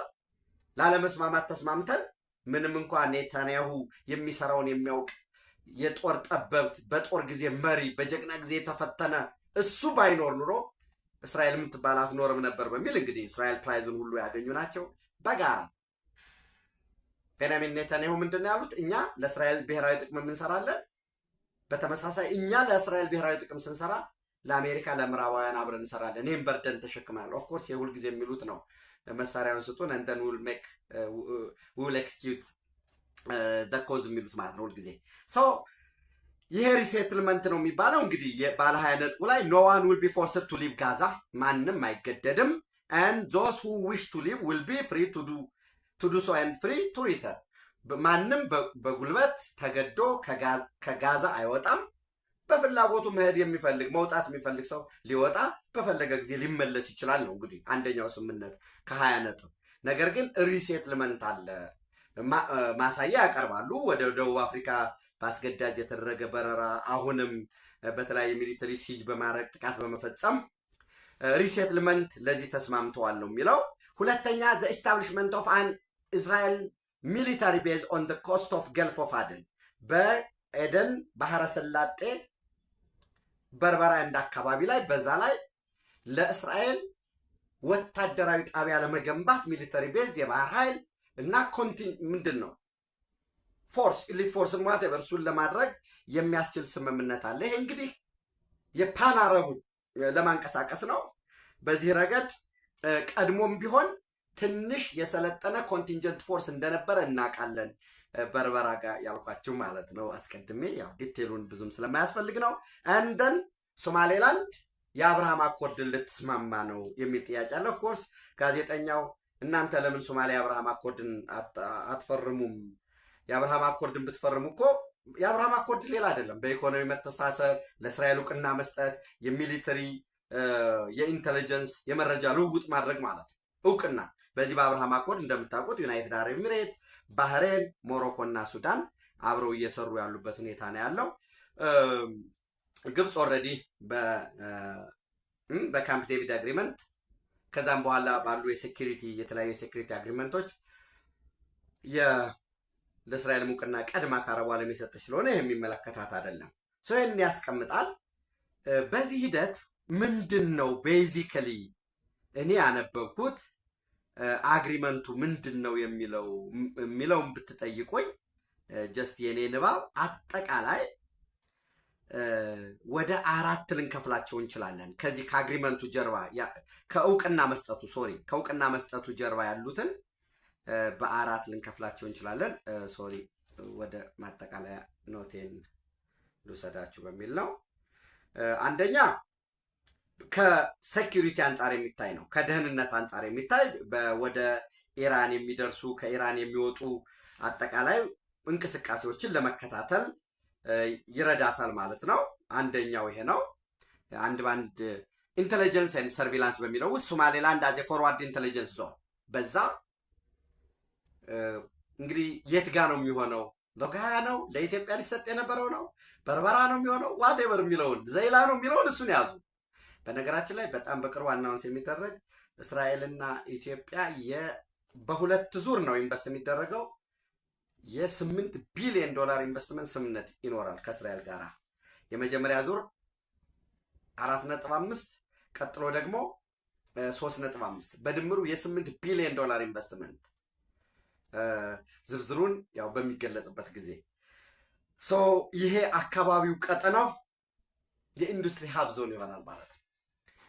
A: ላለመስማማት ተስማምተን ምንም እንኳን ኔታንያሁ የሚሰራውን የሚያውቅ የጦር ጠበብት በጦር ጊዜ መሪ በጀግና ጊዜ የተፈተነ እሱ ባይኖር ኑሮ እስራኤል የምትባል አትኖርም ነበር በሚል እንግዲህ እስራኤል ፕራይዙን ሁሉ ያገኙ ናቸው። በጋራ ቤንያሚን ኔታንያሁ ምንድን ነው ያሉት? እኛ ለእስራኤል ብሔራዊ ጥቅም እንሰራለን፣ በተመሳሳይ እኛ ለእስራኤል ብሔራዊ ጥቅም ስንሰራ ለአሜሪካ ለምዕራባውያን አብረን እንሰራለን፣ ይህም በርደን ተሸክማለሁ። ኦፍኮርስ የሁል ጊዜ የሚሉት ነው፣ መሳሪያውን ስጡን and then we'll execute the cause የሚሉት ማለት ነው ሁልጊዜ። ይሄ ሪሴትልመንት ነው የሚባለው። እንግዲህ ባለ 20 ነጥቡ ላይ no one will be forced to leave ጋዛ፣ ማንም አይገደድም and those who wish to leave will be free to do so and free to return። ማንም በጉልበት ተገዶ ከጋዛ አይወጣም። በፍላጎቱ መሄድ የሚፈልግ መውጣት የሚፈልግ ሰው ሊወጣ በፈለገ ጊዜ ሊመለስ ይችላል ነው እንግዲህ አንደኛው ስምምነት ከ20 ነጥብ። ነገር ግን ሪሴትልመንት አለ ማሳያ ያቀርባሉ። ወደ ደቡብ አፍሪካ በአስገዳጅ የተደረገ በረራ፣ አሁንም በተለያየ ሚሊተሪ ሲጅ በማድረግ ጥቃት በመፈጸም ሪሴትልመንት ለዚህ ተስማምተዋል ነው የሚለው። ሁለተኛ the establishment of an Israel military base on the coast of Gulf of Aden፣ በኤደን ባህረ ሰላጤ በርበራ እንደ አካባቢ ላይ በዛ ላይ ለእስራኤል ወታደራዊ ጣቢያ ለመገንባት ሚሊተሪ ቤዝ የባህር ኃይል እና ምንድን ነው ፎርስ ኢሊት ፎርስን ዋቴቨር እሱን ለማድረግ የሚያስችል ስምምነት አለ። ይሄ እንግዲህ የፓን አረቡን ለማንቀሳቀስ ነው። በዚህ ረገድ ቀድሞም ቢሆን ትንሽ የሰለጠነ ኮንቲንጀንት ፎርስ እንደነበረ እናውቃለን። በርበራ ጋር ያልኳችሁ ማለት ነው አስቀድሜ፣ ያው ዲቴሉን ብዙም ስለማያስፈልግ ነው። እንደን ሶማሌላንድ የአብርሃም አኮርድን ልትስማማ ነው የሚል ጥያቄ አለ። ኦፍኮርስ ጋዜጠኛው እናንተ ለምን ሶማሊያ የአብርሃም አኮርድን አትፈርሙም? የአብርሃም አኮርድን ብትፈርሙ እኮ የአብርሃም አኮርድ ሌላ አይደለም፣ በኢኮኖሚ መተሳሰር፣ ለእስራኤል እውቅና መስጠት፣ የሚሊተሪ የኢንቴሊጀንስ የመረጃ ልውውጥ ማድረግ ማለት ነው እውቅና። በዚህ በአብርሃም አኮርድ እንደምታውቁት ዩናይትድ አረብ ኤሚሬት፣ ባህሬን፣ ሞሮኮ እና ሱዳን አብረው እየሰሩ ያሉበት ሁኔታ ነው ያለው። ግብፅ ኦልሬዲ በካምፕ ዴቪድ አግሪመንት ከዛም በኋላ ባሉ የሴኪሪቲ የተለያዩ የሴኪሪቲ አግሪመንቶች ለእስራኤል እውቅና ቀድማ ከአረቡ ዓለም የሰጠች ስለሆነ የሚመለከታት አይደለም። ሰው ይህን ያስቀምጣል። በዚህ ሂደት ምንድን ነው ቤዚካሊ እኔ ያነበብኩት አግሪመንቱ ምንድን ነው የሚለውን ብትጠይቆኝ ጀስት የኔ ንባብ አጠቃላይ ወደ 4 ልንከፍላቸው እንችላለን። ከዚህ ከአግሪመንቱ ጀርባ ከእውቅና መስጠቱ ጀርባ ያሉትን በ4 ልንከፍላቸው እንችላለን። ሶሪ ወደ ማጠቃለያ ኖቴን ልውሰዳችሁ በሚል ነው። አንደኛ ከሴኪሪቲ አንጻር የሚታይ ነው። ከደህንነት አንጻር የሚታይ ወደ ኢራን የሚደርሱ ከኢራን የሚወጡ አጠቃላይ እንቅስቃሴዎችን ለመከታተል ይረዳታል ማለት ነው። አንደኛው ይሄ ነው። አንድ ኢንቴሊጀንስ ኤንድ ሰርቪላንስ በሚለው ውስጥ ሶማሌላንድ አዜ ፎርዋርድ ኢንቴሊጀንስ ዞን በዛ እንግዲህ የት ጋ ነው የሚሆነው? ሎጋያ ነው ለኢትዮጵያ ሊሰጥ የነበረው ነው? በርበራ ነው የሚሆነው? ዋቴቨር የሚለውን ዘይላ ነው የሚለውን እሱን ያዙ። በነገራችን ላይ በጣም በቅርቡ አናውንስ የሚደረግ እስራኤልና ኢትዮጵያ በ2 ዙር ነው ኢንቨስት የሚደረገው የ8 ቢሊዮን ዶላር ኢንቨስትመንት ስምምነት ይኖራል ከእስራኤል ጋር። የመጀመሪያ ዙር 4.5 ቀጥሎ ደግሞ 3.5 በድምሩ የ8 ቢሊዮን ዶላር ኢንቨስትመንት ዝርዝሩን ያው በሚገለጽበት ጊዜ ይሄ አካባቢው ቀጠናው የኢንዱስትሪ ሀብ ዞን ይሆናል ማለት ነው።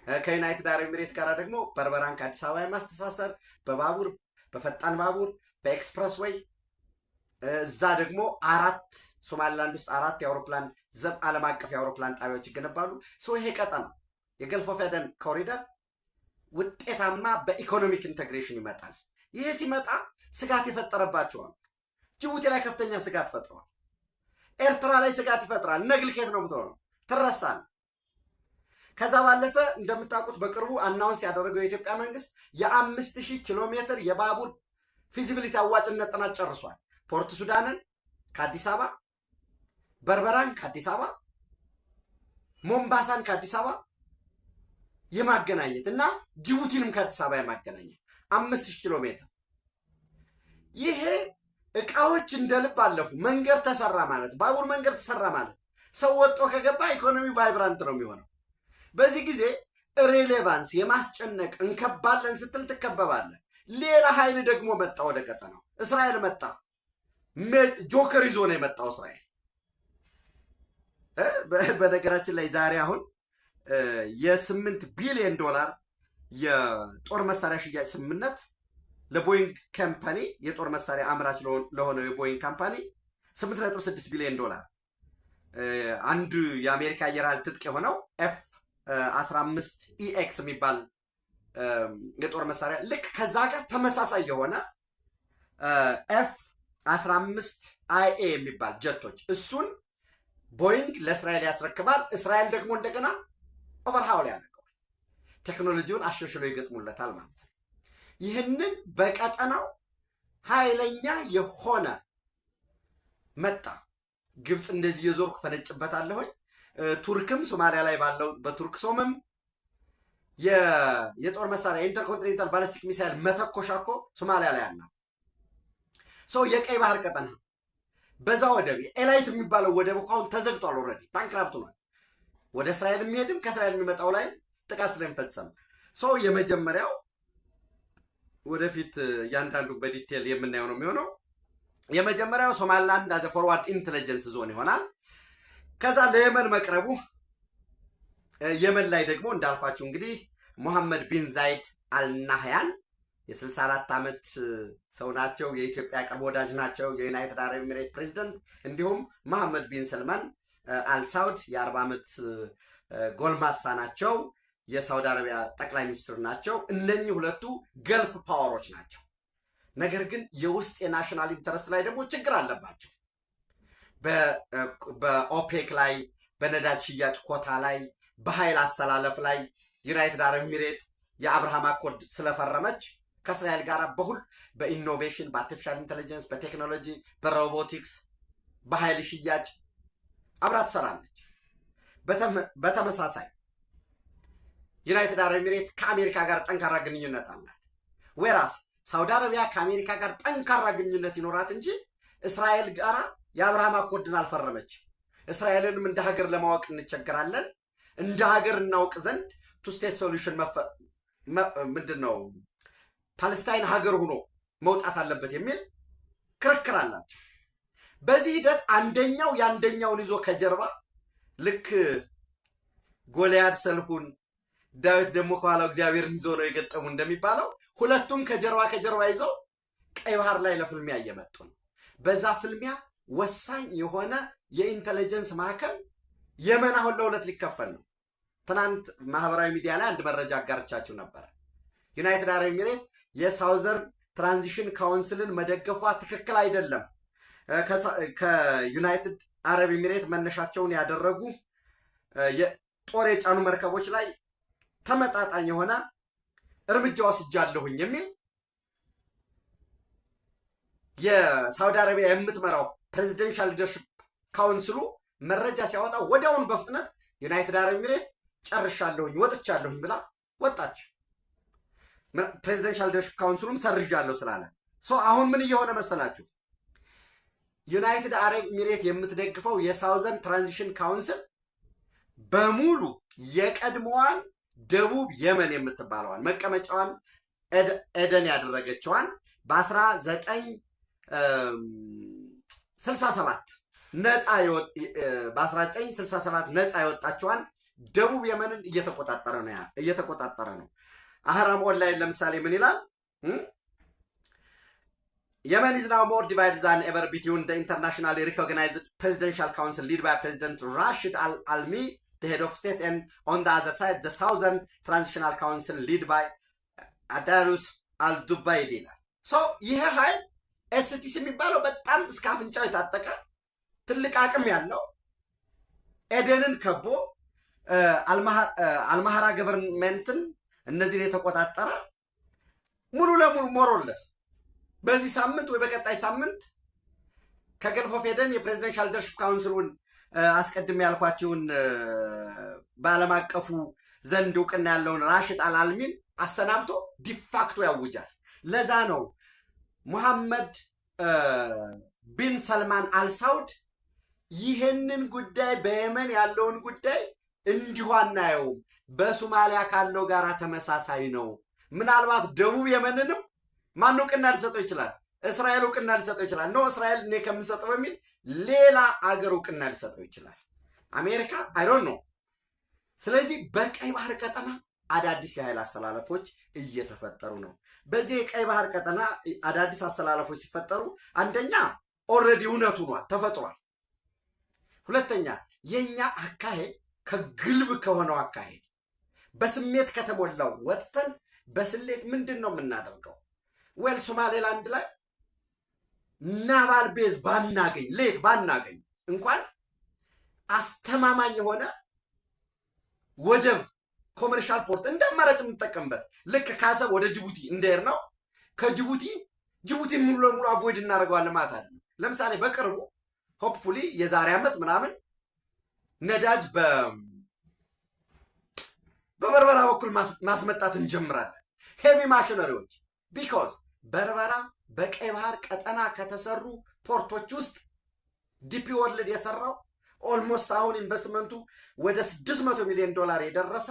A: ከዩናይትድ አረብ ኤሚሬት ጋር ደግሞ በርበራን ከአዲስ አበባ የማስተሳሰር በባቡር በፈጣን ባቡር በኤክስፕረስ ወይ እዛ ደግሞ 4 ሶማሊላንድ ውስጥ 4 የአውሮፕላን ዓለም አቀፍ የአውሮፕላን ጣቢያዎች ይገነባሉ። ይሄ ቀጠና የገልፍ ኦፍ ኤደን ኮሪደር ውጤታማ በኢኮኖሚክ ኢንቴግሬሽን ይመጣል። ይሄ ሲመጣ ስጋት የፈጠረባቸዋል። ጅቡቲ ላይ ከፍተኛ ስጋት ፈጥሯል። ኤርትራ ላይ ስጋት ይፈጥራል። ነግልኬት ነው የምትሆነው፣ ትረሳል። ከዛ ባለፈ እንደምታውቁት በቅርቡ አናውንስ ያደረገው የኢትዮጵያ መንግስት የ5000 ኪሎ ሜትር የባቡር ፊዚቢሊቲ አዋጭነት ጥናት ጨርሷል። ፖርት ሱዳንን ከአዲስ አበባ፣ በርበራን ከአዲስ አበባ፣ ሞምባሳን ከአዲስ አበባ የማገናኘት እና ጅቡቲንም ከአዲስ አበባ የማገናኘት 5000 ኪሎ ሜትር። ይሄ እቃዎች እንደልብ አለፉ። መንገድ ተሰራ ማለት ባቡር መንገድ ተሰራ ማለት ሰው ወጦ ከገባ ኢኮኖሚ ቫይብራንት ነው የሚሆነው። በዚህ ጊዜ ሬሌቫንስ የማስጨነቅ እንከባለን ስትል ትከበባለን። ሌላ ኃይል ደግሞ መጣ ወደ ቀጠናው። እስራኤል መጣ። ጆከር ይዞ ነው የመጣው እስራኤል። በነገራችን ላይ ዛሬ አሁን የ8 ቢሊዮን ዶላር የጦር መሳሪያ ሽያጭ ስምምነት ለቦይንግ ካምፓኒ የጦር መሳሪያ አምራች ለሆነው የቦይንግ ካምፓኒ 8.6 ቢሊዮን ዶላር አንዱ የአሜሪካ አየር ኃይል ትጥቅ የሆነው F-15 EX የሚባል የጦር መሳሪያ ልክ ከዛ ጋር ተመሳሳይ የሆነ F-15 IA የሚባል ጀቶች እሱን ቦይንግ ለእስራኤል ያስረክባል። እስራኤል ደግሞ እንደገና ኦቨርሃውል ያደርገዋል። ቴክኖሎጂውን አሻሽሎ ይገጥሙለታል ማለት ነው። ይህንን በቀጠናው ኃይለኛ የሆነ መጣ። ግብፅ እንደዚህ የዞርኩ ፈነጭበታለሁ። ቱርክም ሶማሊያ ላይ ባለው በቱርክ ሶምም የጦር መሳሪያ ኢንተርኮንቲኔንታል ባሊስቲክ ሚሳይል መተኮሻ እኮ ሶማሊያ ላይ አለ። የቀይ ባህር ቀጠና በዛ ወደብ ኤላይት የሚባለው ወደብ እኮ አሁን ተዘግቷል። ኦልሬዲ ባንክራፕት ሆኗል። ወደ እስራኤል የሚሄድም ከእስራኤል የሚመጣው ላይ ጥቃት ስለሚፈጸም የመጀመሪያው ወደፊት እያንዳንዱ በዲቴል የምናየው ነው የሚሆነው። የመጀመሪያው ሶማሊላንድ አዘ ፎርዋርድ ኢንተለጀንስ ዞን ይሆናል። ከዛ ለየመን መቅረቡ የመን ላይ ደግሞ እንዳልኳችሁ እንግዲህ ሙሐመድ ቢን ዛይድ አልናህያን የ64 ዓመት ሰው ናቸው። የኢትዮጵያ ቅርብ ወዳጅ ናቸው። የዩናይትድ አረብ ኤሚሬት ፕሬዚደንት፣ እንዲሁም መሐመድ ቢን ሰልማን አልሳውድ የ40 ዓመት ጎልማሳ ናቸው። የሳውዲ አረቢያ ጠቅላይ ሚኒስትር ናቸው። እነኚህ ሁለቱ ገልፍ ፓወሮች ናቸው። ነገር ግን የውስጥ የናሽናል ኢንተረስት ላይ ደግሞ ችግር አለባቸው። በኦፔክ ላይ፣ በነዳጅ ሽያጭ ኮታ ላይ፣ በኃይል አሰላለፍ ላይ ዩናይትድ አረብ ኤሚሬት የአብርሃም አኮርድ ስለፈረመች ከእስራኤል ጋር በኢኖቬሽን፣ በአርቲፊሻል ኢንቴሊጀንስ፣ በቴክኖሎጂ፣ በሮቦቲክስ፣ በኃይል ሽያጭ አብራ ትሰራለች። በተመሳሳይ ዩናይትድ አረብ ኤሚሬት ከአሜሪካ ጋር ጠንካራ ግንኙነት አላት። ወራስ ሳውዲ አረቢያ ከአሜሪካ ጋር ጠንካራ ግንኙነት ይኖራት እንጂ እስራኤል ጋር የአብርሃም አኮርድን አልፈረመችም። እስራኤልንም እንደ ሀገር ለማወቅ እንቸገራለን። እንደ ሀገር እናውቅ ዘንድ ቱ ስቴት ሶሉሽን ምንድን ነው ፓለስታይን ሀገር ሆኖ መውጣት አለበት የሚል ክርክር አላቸው። በዚህ ሂደት አንደኛው የአንደኛውን ይዞ ከጀርባ ልክ ጎልያድ ሰልፉን ዳዊት ደግሞ ከኋላው እግዚአብሔርን ይዞ ነው የገጠሙ እንደሚባለው ሁለቱም ከጀርባ ይዘው ቀይ ባህር ላይ ለፍልሚያ እየመጡ ነው። በዛ ፍልሚያ ወሳኝ የሆነ የኢንተለጀንስ ማዕከል የመን አሁን ለሁለት ሊከፈል ነው። ትናንት ማህበራዊ ሚዲያ ላይ አንድ መረጃ አጋርቻችሁ ነበር። ዩናይትድ አረብ ኤሚሬት የሳውዘርን ትራንዚሽን ካውንስልን መደገፏ ትክክል አይደለም። ከዩናይትድ አረብ ኤሚሬት መነሻቸውን ያደረጉ የጦር የጫኑ መርከቦች ላይ ተመጣጣኝ የሆነ እርምጃ ወስጃለሁኝ የሚል የሳውዲ አረቢያ የምትመራው ፕሬዚደንሻል ሊደርሺፕ ካውንስሉ መረጃ ሲያወጣ ወዲያውኑ በፍጥነት ዩናይትድ አረብ ኤሚሬት ጨርሻለሁኝ ወጥቻለሁኝ ብላ ወጣች። ፕሬዚደንሻል ሊደርሺፕ ካውንስሉም ሰርዣለሁ ስላለ አሁን ምን እየሆነ መሰላችሁ? ዩናይትድ አረብ ኤሚሬት የምትደግፈው የሳውዘርን ትራንዚሽን ካውንስል በሙሉ የቀድሞዋን ደቡብ የመን የምትባለዋን መቀመጫዋን ኤደን ያደረገችዋን በ1967 ነፃ የወጣችዋን ደቡብ የመንን እየተቆጣጠረ ነው። አህራም ኦንላይን ለምሳሌ ምን ይላል? Yemen is now more divided than ever between the internationally recognized presidential council led by President Rashid Al-Almi, the head of state, and on the other side, the Southern Transitional Council led by Adarus Al-Dubaydi. ይሄ ኃይል ኤስቲሲ የሚባለው በጣም እስከ አፍንጫው የታጠቀ ትልቅ አቅም ያለው ኤደንን ከቦ አልማህራ ገቨርንመንትን እነዚህን የተቆጣጠረ ሙሉ ለሙሉ ሞሮለስ በዚህ ሳምንት ወይ በቀጣይ ሳምንት ከገልፍ ኦፍ ኤደን የፕሬዚደንሻል ሊደርሺፕ ካውንስሉን አስቀድሜ ያልኳቸውን በዓለም አቀፉ ዘንድ እውቅና ያለውን ራሽድ አልአልሚን አሰናብቶ ዲፋክቶ ያውጃል። ለዛ ነው ሙሐመድ ቢን ሰልማን አልሳውድ ይህንን ጉዳይ በየመን ያለውን ጉዳይ እንዲሁ አናየውም፣ በሶማሊያ ካለው ጋር ተመሳሳይ ነው። ምናልባት ደቡብ የመንንም ማን እውቅና ሊሰጠው ይችላል? እስራኤል እውቅና ሊሰጠው ይችላል። ነው እስራኤል እኔ ከምሰጠው በሚል ሌላ አገር እውቅና ሊሰጠው ይችላል። አሜሪካ አይ ዶንት ኖ። ስለዚህ በቀይ ባህር ቀጠና አዳዲስ የኃይል አስተላለፎች እየተፈጠሩ ነው። በዚህ የቀይ ባህር ቀጠና አዳዲስ አስተላለፎች ሲፈጠሩ አንደኛ ኦልሬዲ እውነት ሆኗል፣ ተፈጥሯል። ሁለተኛ የኛ አካሄድ ከግልብ ከሆነው አካሄድ በስሜት ከተሞላው ወጥተን በስሌት ምንድን ነው የምናደርገው? ዌል ሶማሌላንድ ላይ ናቫል ቤዝ ባናገኝ እንኳን አስተማማኝ የሆነ ወደብ ኮመርሻል ፖርት እንደ አማራጭ የምንጠቀምበት ልክ ካሰብ ወደ ጅቡቲ እንደሄድ ነው። ከጅቡቲ ሙሉ ለሙሉ አቮይድ እናደርገዋለን ማለት አይደለም። ለምሳሌ በቅርቡ ሆፕፉሊ የዛሬ ዓመት ምናምን ነዳጅ በበርበራ በኩል ማስመጣት እንጀምራለን። ሄቪ ማሽነሪዎች ቢኮዝ በርበራ በቀይ ባህር ቀጠና ከተሰሩ ፖርቶች ውስጥ ዲፒ ወርልድ የሰራው ኦልሞስት አሁን ኢንቨስትመንቱ ወደ $600 ሚሊዮን የደረሰ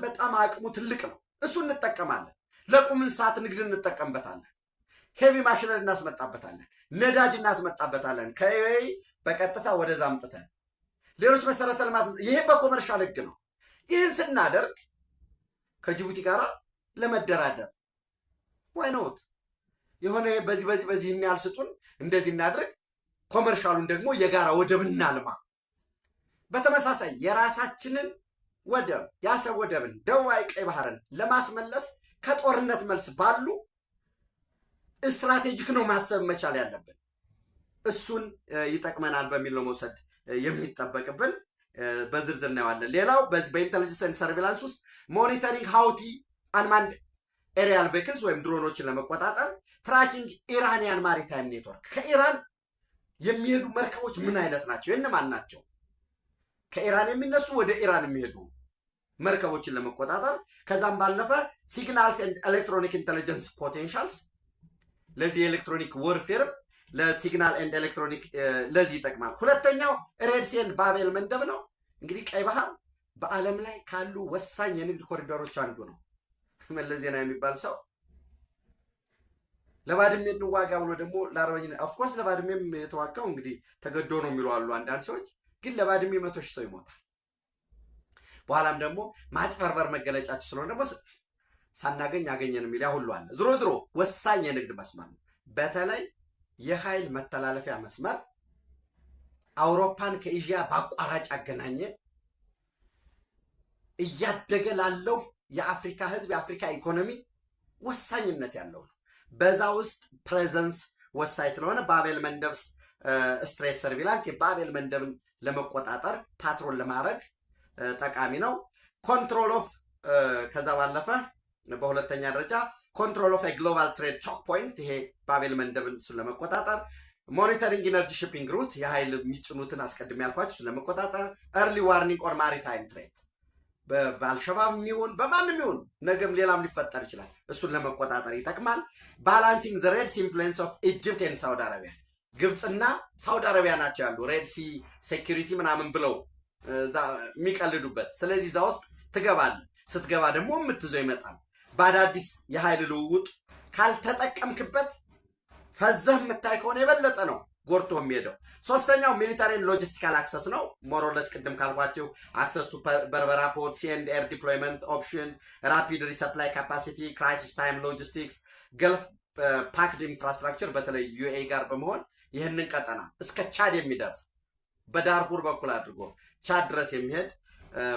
A: በጣም አቅሙ ትልቅ ነው። እሱ እንጠቀማለን። ለቁም እንስሳት ንግድ እንጠቀምበታለን። ሄቪ ማሽነሪ እናስመጣበታለን፣ ነዳጅ እናስመጣበታለን ከዩኤኢ በቀጥታ ወደዛ አምጥተን ሌሎች መሰረተ ልማት። ይሄ በኮመርሻል ህግ ነው። ይህን ስናደርግ ከጅቡቲ ጋር ለመደራደር ዋይ ኖት የሆነ በዚህ ያህል ስጡን፣ እንደዚህ እናድርግ፣ ኮመርሻሉን ደግሞ የጋራ ወደብ እናልማ። በተመሳሳይ የራሳችንን ወደብ የአሰብ ወደብን ደቡባዊ ቀይ ባህርን ለማስመለስ ከጦርነት መልስ ባሉ ስትራቴጂክ ነው ማሰብ መቻል ያለብን። እሱን ይጠቅመናል በሚል ነው መውሰድ የሚጠበቅብን። በዝርዝር እናየዋለን። ሌላው በዚህ በኢንተለጀንስ ኤንድ ሰርቬላንስ ውስጥ ሞኒተሪንግ ሃውቲ አንማንድ ኤሪያል ቬክልስ ወይም ድሮኖችን ለመቆጣጠር ትራኪንግ ኢራኒያን ማሪታይም ኔትወርክ፣ ከኢራን የሚሄዱ መርከቦች ምን አይነት ናቸው፣ የእነማን ናቸው፣ ከኢራን የሚነሱ ወደ ኢራን የሚሄዱ መርከቦችን ለመቆጣጠር። ከዛም ባለፈ ሲግናልስ ኤንድ ኤሌክትሮኒክ ኢንተለጀንስ ፖቴንሻልስ፣ ለዚህ የኤሌክትሮኒክ ወርፌር ለሲግናል ኤንድ ኤሌክትሮኒክ ለዚህ ይጠቅማል። ሁለተኛው ሬድ ሲ ኤንድ ባቤል መንደብ ነው። እንግዲህ ቀይ ባህር በዓለም ላይ ካሉ ወሳኝ የንግድ ኮሪዶሮች አንዱ ነው። መለስ ዜናዊ የሚባል ሰው ለባድሜ እንዋጋ ብሎ ደግሞ ለአርበኛ ኦፍኮርስ ለባድሜም የተዋጋው እንግዲህ ተገዶ ነው የሚሉ አሉ አንዳንድ ሰዎች፣ ግን ለባድሜ 100,000 ሰው ይሞታል። በኋላም ደግሞ ማጭበርበር መገለጫቸው ስለሆነ ደግሞ ሳናገኝ አገኘን የሚል ያ ሁሉ አለ። ዝሮ ወሳኝ የንግድ መስመር ነው። በተለይ የኃይል መተላለፊያ መስመር አውሮፓን ከኤዥያ በአቋራጭ አገናኘ፣ እያደገ ላለው የአፍሪካ ህዝብ የአፍሪካ ኢኮኖሚ ወሳኝነት ያለው ነው። በዛ ውስጥ ፕሬዘንስ ወሳኝ ስለሆነ ባቤል መንደብ ስትሬት ሰርቪላንስ የባቤል መንደብን ለመቆጣጠር ፓትሮል ለማድረግ ጠቃሚ ነው። ኮንትሮል ኦፍ ከዛ ባለፈ በሁለተኛ ደረጃ ኮንትሮል ኦፍ ግሎባል ትሬድ ቾክ ፖይንት፣ ይሄ ባቤል መንደብን እሱን ለመቆጣጠር። ሞኒተሪንግ ኢነርጂ ሺፒንግ ሩት፣ የኃይል የሚጭኑትን አስቀድሜ ያልኳቸው እሱን ለመቆጣጠር። ኤርሊ ዋርኒንግ ኦር ማሪታይም ትሬድ፣ በአልሸባብ የሚሆን በማንም ይሁን ነገም ሌላም ሊፈጠር ይችላል፣ እሱን ለመቆጣጠር ይጠቅማል። ባላንሲንግ ዘ ሬድ ሲ ኢንፍሉዌንስ ኦፍ ኢጅፕት ኤንድ ሳውዲ አረቢያ፣ ግብፅና ሳውዲ አረቢያ ናቸው ያሉ ሬድ ሲ ሴኪሪቲ ምናምን ብለው የሚቀልዱበት። ስለዚህ እዛ ውስጥ ትገባል። ስትገባ ደግሞ የምትዘው ይመጣል። በአዳዲስ የኃይል ልውውጥ ካልተጠቀምክበት ፈዘህ የምታይ ከሆነ የበለጠ ነው ጎርቶ የሚሄደው። ሶስተኛው ሚሊታሪን ሎጂስቲካል አክሰስ ነው። ሞሮለስ ቅድም ካልኳቸው አክሰስ ቱ በርበራ ፖርት፣ ሲ ኤንድ ኤር ዲፕሎይመንት ኦፕሽን፣ ራፒድ ሪሰፕላይ ካፓሲቲ፣ ክራይሲስ ታይም ሎጂስቲክስ፣ ገልፍ ፓክድ ኢንፍራስትራክቸር በተለይ ዩኤኢ ጋር በመሆን ይህንን ቀጠና እስከ ቻድ የሚደርስ በዳርፉር በኩል አድርጎ ቻድ ድረስ የሚሄድ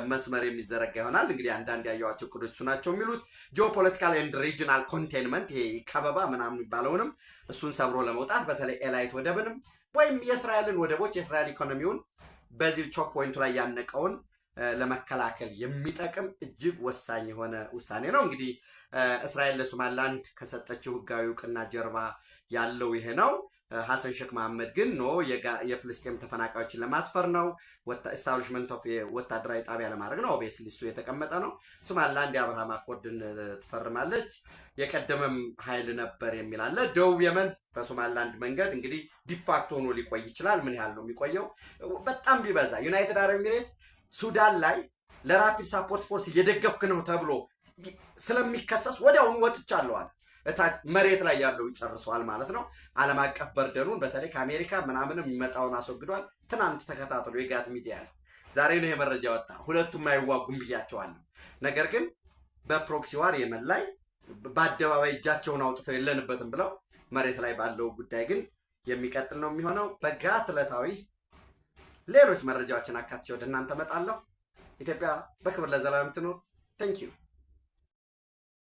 A: መስመር የሚዘረጋ ይሆናል። እንግዲህ አንዳንድ ያየዋቸው እቅዶች እሱ ናቸው የሚሉት። ጂኦፖለቲካል ኤንድ ሪጂናል ኮንቴንመንት፣ ይሄ ከበባ ምናምን የሚባለውንም እሱን ሰብሮ ለመውጣት በተለይ ኤላይት ወደብንም ወይም የእስራኤልን ወደቦች የእስራኤል ኢኮኖሚውን በዚህ ቾክ ፖይንቱ ላይ ያነቀውን ለመከላከል የሚጠቅም እጅግ ወሳኝ የሆነ ውሳኔ ነው። እንግዲህ እስራኤል ለሶማሊላንድ ከሰጠችው ህጋዊ እውቅና ጀርባ ያለው ይሄ ነው። ሐሰን ሼክ መሐመድ ግን ኖ የፍልስጤም ተፈናቃዮችን ለማስፈር ነው፣ ኤስታብሊሽመንት ኦፍ ወታደራዊ ጣቢያ ለማድረግ ነው። ኦብቪየስሊ እሱ የተቀመጠ ነው። ሶማሊላንድ የአብርሃም አኮርድን ትፈርማለች፣ የቀደመም ኃይል ነበር የሚል አለ። ደቡብ የመን በሶማሊላንድ መንገድ እንግዲህ ዲፋክቶ ሆኖ ሊቆይ ይችላል። ምን ያህል ነው የሚቆየው? በጣም ቢበዛ ዩናይትድ አረብ ኤሚሬት ሱዳን ላይ ለራፒድ ሳፖርት ፎርስ እየደገፍክ ነው ተብሎ ስለሚከሰስ ወዲያውኑ ወጥቻለሁ አለ። እታች መሬት ላይ ያለው ይጨርሰዋል ማለት ነው። ዓለም አቀፍ በርደኑን በተለይ ከአሜሪካ ምናምንም የሚመጣውን አስወግዷል። ትናንት ተከታተሉ የጋት ሚዲያ ላይ ዛሬ ነው ይሄ መረጃ ወጣ። ሁለቱም አይዋጉም ብያቸዋለሁ። ነገር ግን በፕሮክሲ ዋር የመን ላይ በአደባባይ እጃቸውን አውጥተው የለንበትም ብለው መሬት ላይ ባለው ጉዳይ ግን የሚቀጥል ነው የሚሆነው። በጋት ዕለታዊ ሌሎች መረጃዎችን አካትቼ ወደ እናንተ እመጣለሁ። ኢትዮጵያ በክብር ለዘላለም ትኑር። ቴንክ ዩ